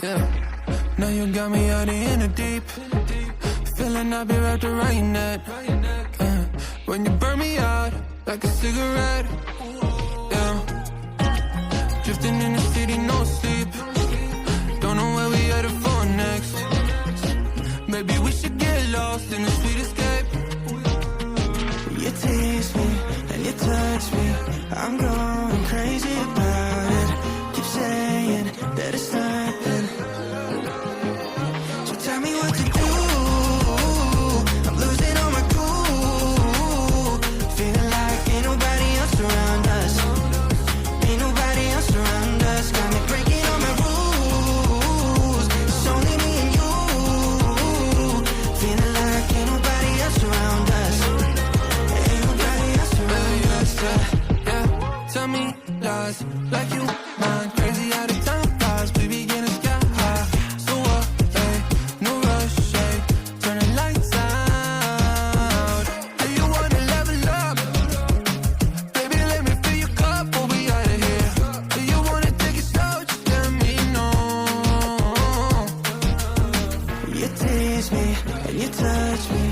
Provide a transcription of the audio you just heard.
yeah. Now you got me out in the deep, feeling I'll be wrapped around your neck. When you burn me out like a cigarette, yeah. Drifting in the city, no sleep. Don't know where we headed for next. Maybe we should get lost in the sweet escape. You tease me and you touch me, I'm going crazy about it. Keep saying that it's nothing, so tell me what to do. I'm losing all my cool, feeling like ain't nobody else around us. Ain't nobody else around us. Got me breaking all my rules. It's only me and you, feeling like ain't nobody else around us. Ain't nobody else around us. Yeah, tell me lies like you mind. Crazy out of time flies, we begin to sky high. So what, hey, no rush, hey, turn the lights out. Do you wanna level up? Baby, let me fill your cup, we'll be out of here. Do you wanna take it slow? Just let me know. You tease me and you touch me,